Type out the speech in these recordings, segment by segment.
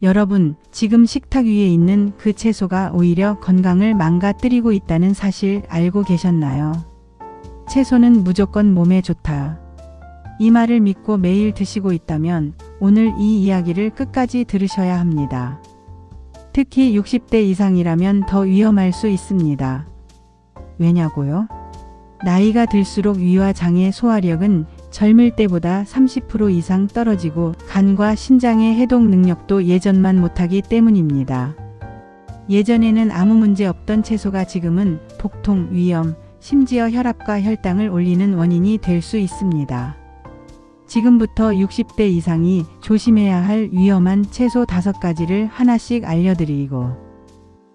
여러분, 지금 식탁 위에 있는 그 채소가 오히려 건강을 망가뜨리고 있다는 사실 알고 계셨나요? 채소는 무조건 몸에 좋다. 이 말을 믿고 매일 드시고 있다면 오늘 이 이야기를 끝까지 들으셔야 합니다. 특히 60대 이상이라면 더 위험할 수 있습니다. 왜냐고요? 나이가 들수록 위와 장의 소화력은 젊을 때보다 30% 이상 떨어지고 간과 신장의 해독 능력도 예전만 못하기 때문입니다. 예전에는 아무 문제 없던 채소가 지금은 복통, 위염, 심지어 혈압과 혈당을 올리는 원인이 될 수 있습니다. 지금부터 60대 이상이 조심해야 할 위험한 채소 5가지를 하나씩 알려드리고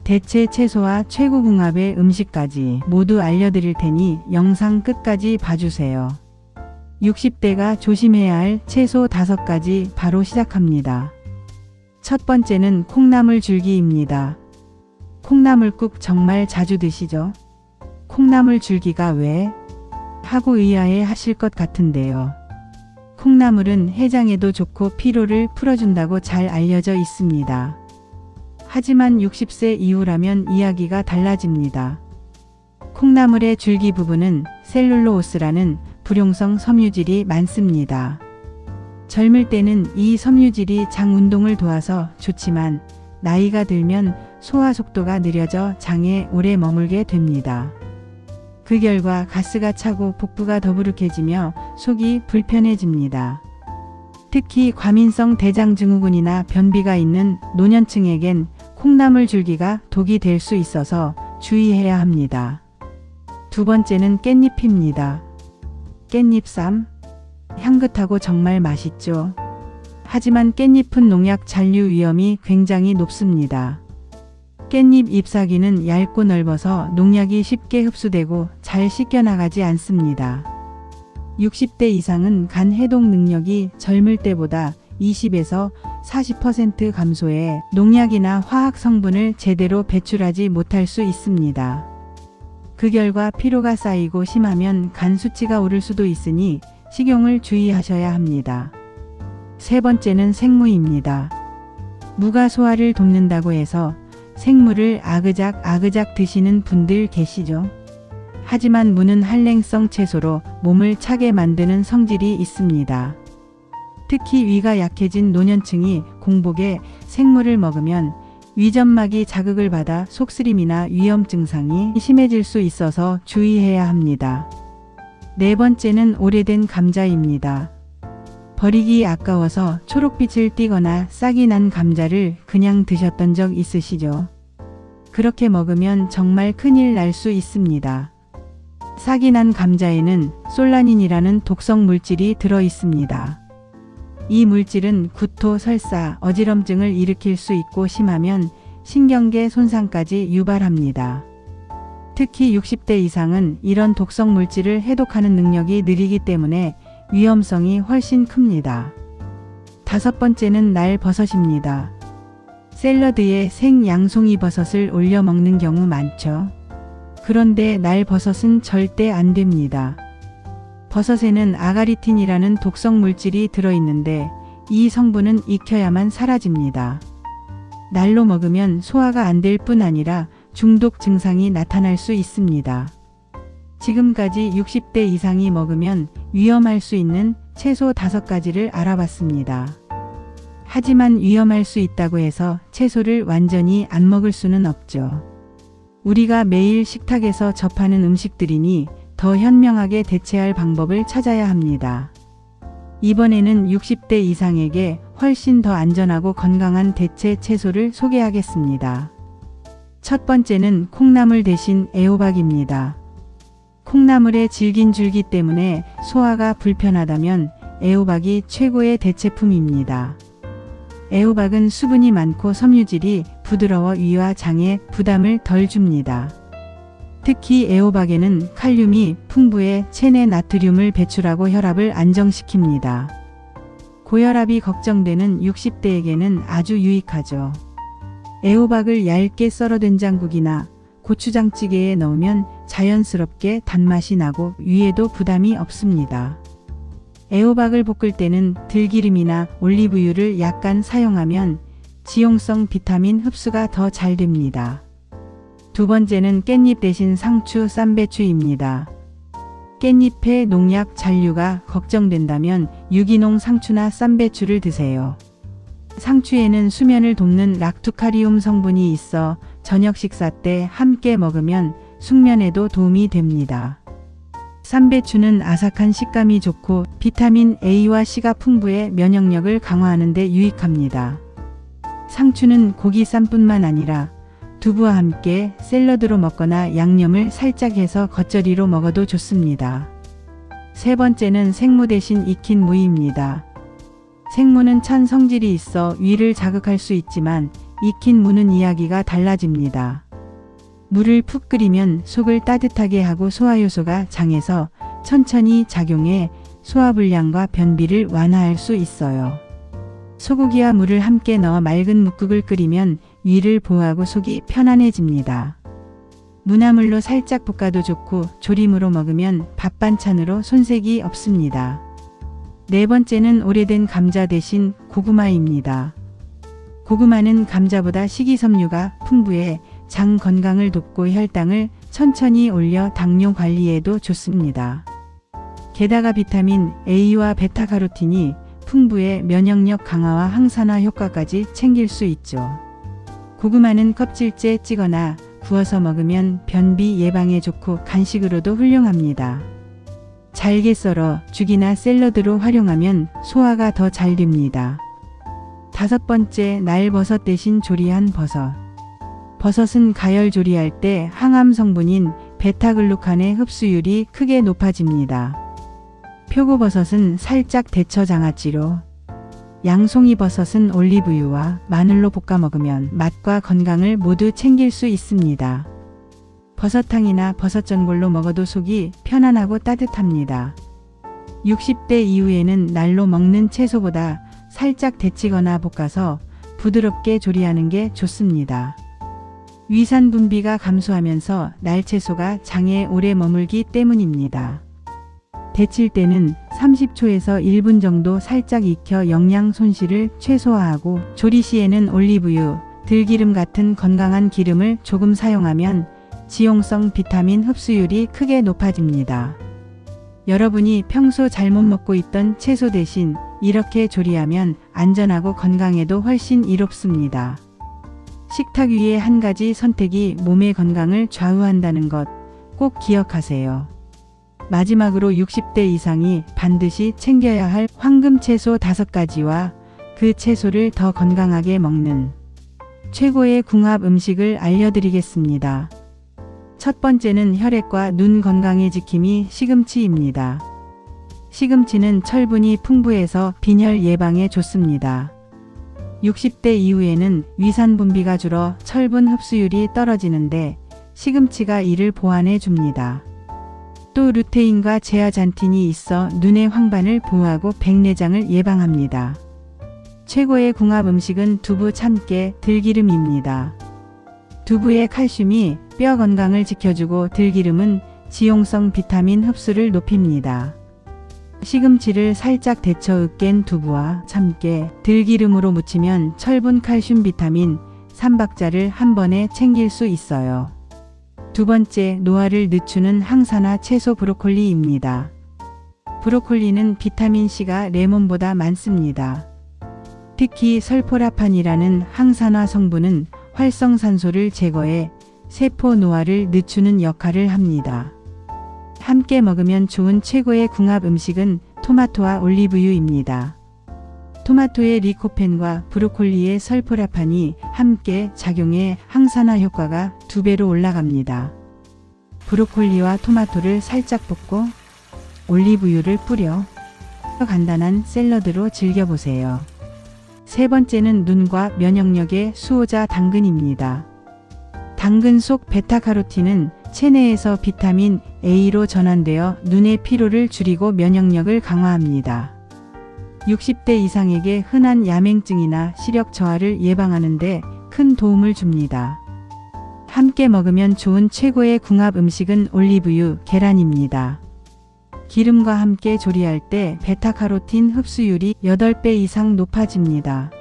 대체 채소와 최고궁합의 음식까지 모두 알려드릴 테니 영상 끝까지 봐주세요. 60대가 조심해야 할 채소 5가지 바로 시작합니다. 첫 번째는 콩나물 줄기입니다. 콩나물국 정말 자주 드시죠? 콩나물 줄기가 왜? 하고 의아해 하실 것 같은데요. 콩나물은 해장에도 좋고 피로를 풀어준다고 잘 알려져 있습니다. 하지만 60세 이후라면 이야기가 달라집니다. 콩나물의 줄기 부분은 셀룰로오스라는 불용성 섬유질이 많습니다. 젊을 때는 이 섬유질이 장 운동을 도와서 좋지만 나이가 들면 소화 속도가 느려져 장에 오래 머물게 됩니다. 그 결과 가스가 차고 복부가 더부룩해지며 속이 불편해집니다. 특히 과민성 대장증후군이나 변비가 있는 노년층에겐 콩나물 줄기가 독이 될 수 있어서 주의해야 합니다. 두 번째는 깻잎입니다. 깻잎쌈? 향긋하고 정말 맛있죠. 하지만 깻잎은 농약 잔류 위험이 굉장히 높습니다. 깻잎 잎사귀는 얇고 넓어서 농약이 쉽게 흡수되고 잘 씻겨나가지 않습니다. 60대 이상은 간 해독 능력이 젊을 때보다 20에서 40% 감소해 농약이나 화학 성분을 제대로 배출하지 못할 수 있습니다. 그 결과 피로가 쌓이고 심하면 간 수치가 오를 수도 있으니 식용을 주의하셔야 합니다. 세 번째는 생무입니다. 무가 소화를 돕는다고 해서 생무를 아그작 드시는 분들 계시죠? 하지만 무는 한랭성 채소로 몸을 차게 만드는 성질이 있습니다. 특히 위가 약해진 노년층이 공복에 생무를 먹으면 위점막이 자극을 받아 속쓰림이나 위염 증상이 심해질 수 있어서 주의해야 합니다. 네 번째는 오래된 감자입니다. 버리기 아까워서 초록빛을 띠거나 싹이 난 감자를 그냥 드셨던 적 있으시죠? 그렇게 먹으면 정말 큰일 날 수 있습니다. 싹이 난 감자에는 솔라닌이라는 독성 물질이 들어 있습니다. 이 물질은 구토, 설사, 어지럼증을 일으킬 수 있고 심하면 신경계 손상까지 유발합니다. 특히 60대 이상은 이런 독성 물질을 해독하는 능력이 느리기 때문에 위험성이 훨씬 큽니다. 다섯 번째는 날버섯입니다. 샐러드에 생 양송이 버섯을 올려 먹는 경우 많죠. 그런데 날버섯은 절대 안 됩니다. 버섯에는 아가리틴이라는 독성 물질이 들어있는데 이 성분은 익혀야만 사라집니다. 날로 먹으면 소화가 안 될 뿐 아니라 중독 증상이 나타날 수 있습니다. 지금까지 60대 이상이 먹으면 위험할 수 있는 채소 5가지를 알아봤습니다. 하지만 위험할 수 있다고 해서 채소를 완전히 안 먹을 수는 없죠. 우리가 매일 식탁에서 접하는 음식들이니 더 현명하게 대체할 방법을 찾아야 합니다. 이번에는 60대 이상에게 훨씬 더 안전하고 건강한 대체 채소를 소개하겠습니다. 첫 번째는 콩나물 대신 애호박입니다. 콩나물의 질긴 줄기 때문에 소화가 불편하다면 애호박이 최고의 대체품입니다. 애호박은 수분이 많고 섬유질이 부드러워 위와 장에 부담을 덜 줍니다. 특히 애호박에는 칼륨이 풍부해 체내 나트륨을 배출하고 혈압을 안정시킵니다. 고혈압이 걱정되는 60대에게는 아주 유익하죠. 애호박을 얇게 썰어 된장국이나 고추장찌개에 넣으면 자연스럽게 단맛이 나고 위에도 부담이 없습니다. 애호박을 볶을 때는 들기름이나 올리브유를 약간 사용하면 지용성 비타민 흡수가 더 잘 됩니다. 두 번째는 깻잎 대신 상추, 쌈배추입니다. 깻잎의 농약 잔류가 걱정된다면 유기농 상추나 쌈배추를 드세요. 상추에는 수면을 돕는 락투카리움 성분이 있어 저녁 식사 때 함께 먹으면 숙면에도 도움이 됩니다. 쌈배추는 아삭한 식감이 좋고 비타민 A와 C가 풍부해 면역력을 강화하는 데 유익합니다. 상추는 고기 쌈뿐만 아니라 두부와 함께 샐러드로 먹거나 양념을 살짝 해서 겉절이로 먹어도 좋습니다. 세 번째는 생무 대신 익힌 무입니다. 생무는 찬 성질이 있어 위를 자극할 수 있지만 익힌 무는 이야기가 달라집니다. 물을 푹 끓이면 속을 따뜻하게 하고 소화효소가 장에서 천천히 작용해 소화불량과 변비를 완화할 수 있어요. 소고기와 물을 함께 넣어 맑은 묵국을 끓이면 위를 보호하고 속이 편안해집니다. 무나물로 살짝 볶아도 좋고 조림으로 먹으면 밥 반찬으로 손색이 없습니다. 네 번째는 오래된 감자 대신 고구마입니다. 고구마는 감자보다 식이섬유가 풍부해 장 건강을 돕고 혈당을 천천히 올려 당뇨 관리에도 좋습니다. 게다가 비타민 A와 베타카로틴이 풍부해 면역력 강화와 항산화 효과까지 챙길 수 있죠. 고구마는 껍질째 찌거나 구워서 먹으면 변비 예방에 좋고 간식으로도 훌륭합니다. 잘게 썰어 죽이나 샐러드로 활용하면 소화가 더 잘 됩니다. 다섯 번째, 날버섯 대신 조리한 버섯. 버섯은 가열 조리할 때 항암 성분인 베타글루칸의 흡수율이 크게 높아집니다. 표고버섯은 살짝 데쳐 장아찌로, 양송이버섯은 올리브유와 마늘로 볶아 먹으면 맛과 건강을 모두 챙길 수 있습니다. 버섯탕이나 버섯전골로 먹어도 속이 편안하고 따뜻합니다. 60대 이후에는 날로 먹는 채소보다 살짝 데치거나 볶아서 부드럽게 조리하는 게 좋습니다. 위산 분비가 감소하면서 날채소가 장에 오래 머물기 때문입니다. 데칠 때는 30초에서 1분 정도 살짝 익혀 영양 손실을 최소화하고 조리 시에는 올리브유, 들기름 같은 건강한 기름을 조금 사용하면 지용성 비타민 흡수율이 크게 높아집니다. 여러분이 평소 잘못 먹고 있던 채소 대신 이렇게 조리하면 안전하고 건강에도 훨씬 이롭습니다. 식탁 위의 한 가지 선택이 몸의 건강을 좌우한다는 것 꼭 기억하세요. 마지막으로 60대 이상이 반드시 챙겨야 할 황금 채소 5가지와 그 채소를 더 건강하게 먹는 최고의 궁합 음식을 알려드리겠습니다. 첫 번째는 혈액과 눈 건강의 지킴이 시금치입니다. 시금치는 철분이 풍부해서 빈혈 예방에 좋습니다. 60대 이후에는 위산 분비가 줄어 철분 흡수율이 떨어지는데 시금치가 이를 보완해 줍니다. 또 루테인과 제아잔틴이 있어 눈의 황반을 보호하고 백내장을 예방합니다. 최고의 궁합 음식은 두부, 참깨, 들기름입니다. 두부의 칼슘이 뼈 건강을 지켜주고 들기름은 지용성 비타민 흡수를 높입니다. 시금치를 살짝 데쳐 으깬 두부와 참깨, 들기름으로 무치면 철분, 칼슘, 비타민 3박자를 한 번에 챙길 수 있어요. 두 번째, 노화를 늦추는 항산화 채소 브로콜리입니다. 브로콜리는 비타민C가 레몬보다 많습니다. 특히 설포라판이라는 항산화 성분은 활성산소를 제거해 세포 노화를 늦추는 역할을 합니다. 함께 먹으면 좋은 최고의 궁합 음식은 토마토와 올리브유입니다. 토마토의 리코펜과 브로콜리의 설포라판이 함께 작용해 항산화 효과가 2배로 올라갑니다. 브로콜리와 토마토를 살짝 볶고 올리브유를 뿌려 간단한 샐러드로 즐겨보세요. 세 번째는 눈과 면역력의 수호자 당근입니다. 당근 속 베타카로틴은 체내에서 비타민 A로 전환되어 눈의 피로를 줄이고 면역력을 강화합니다. 60대 이상에게 흔한 야맹증이나 시력 저하를 예방하는 데 큰 도움을 줍니다. 함께 먹으면 좋은 최고의 궁합 음식은 올리브유, 계란입니다. 기름과 함께 조리할 때 베타카로틴 흡수율이 8배 이상 높아집니다.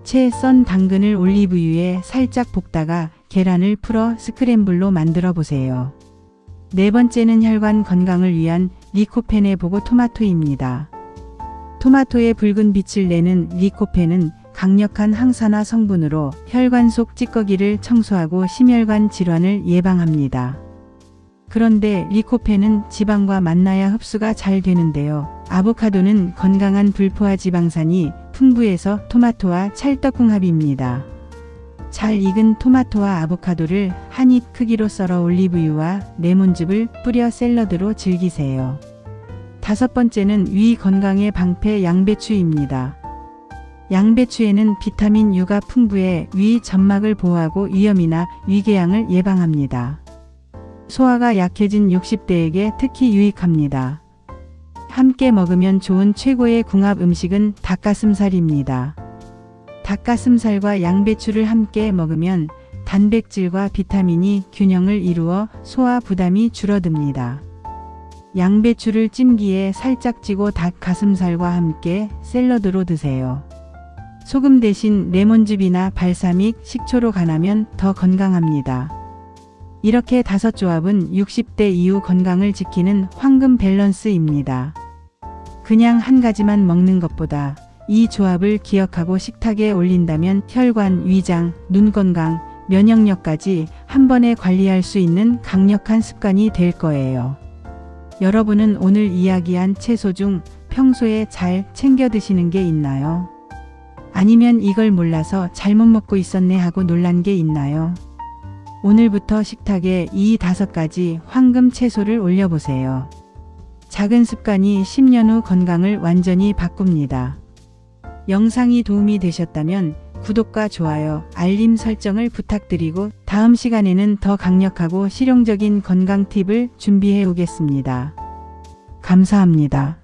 채 썬 당근을 올리브유에 살짝 볶다가 계란을 풀어 스크램블로 만들어 보세요. 네 번째는 혈관 건강을 위한 리코펜에 보고 토마토입니다. 토마토의 붉은 빛을 내는 리코펜은 강력한 항산화 성분으로 혈관 속 찌꺼기를 청소하고 심혈관 질환을 예방합니다. 그런데 리코펜은 지방과 만나야 흡수가 잘 되는데요. 아보카도는 건강한 불포화 지방산이 풍부해서 토마토와 찰떡궁합입니다. 잘 익은 토마토와 아보카도를 한 입 크기로 썰어 올리브유와 레몬즙을 뿌려 샐러드로 즐기세요. 다섯 번째는 위 건강의 방패 양배추입니다. 양배추에는 비타민 U가 풍부해 위 점막을 보호하고 위염이나 위궤양을 예방합니다. 소화가 약해진 60대에게 특히 유익합니다. 함께 먹으면 좋은 최고의 궁합 음식은 닭가슴살입니다. 닭가슴살과 양배추를 함께 먹으면 단백질과 비타민이 균형을 이루어 소화 부담이 줄어듭니다. 양배추를 찜기에 살짝 찌고 닭가슴살과 함께 샐러드로 드세요. 소금 대신 레몬즙이나 발사믹, 식초로 간하면 더 건강합니다. 이렇게 다섯 조합은 60대 이후 건강을 지키는 황금 밸런스입니다. 그냥 한 가지만 먹는 것보다 이 조합을 기억하고 식탁에 올린다면 혈관, 위장, 눈 건강, 면역력까지 한 번에 관리할 수 있는 강력한 습관이 될 거예요. 여러분은 오늘 이야기한 채소 중 평소에 잘 챙겨 드시는 게 있나요? 아니면 이걸 몰라서 잘못 먹고 있었네 하고 놀란 게 있나요? 오늘부터 식탁에 이 5가지 황금 채소를 올려보세요. 작은 습관이 10년 후 건강을 완전히 바꿉니다. 영상이 도움이 되셨다면 구독과 좋아요, 알림 설정을 부탁드리고 다음 시간에는 더 강력하고 실용적인 건강 팁을 준비해 오겠습니다. 감사합니다.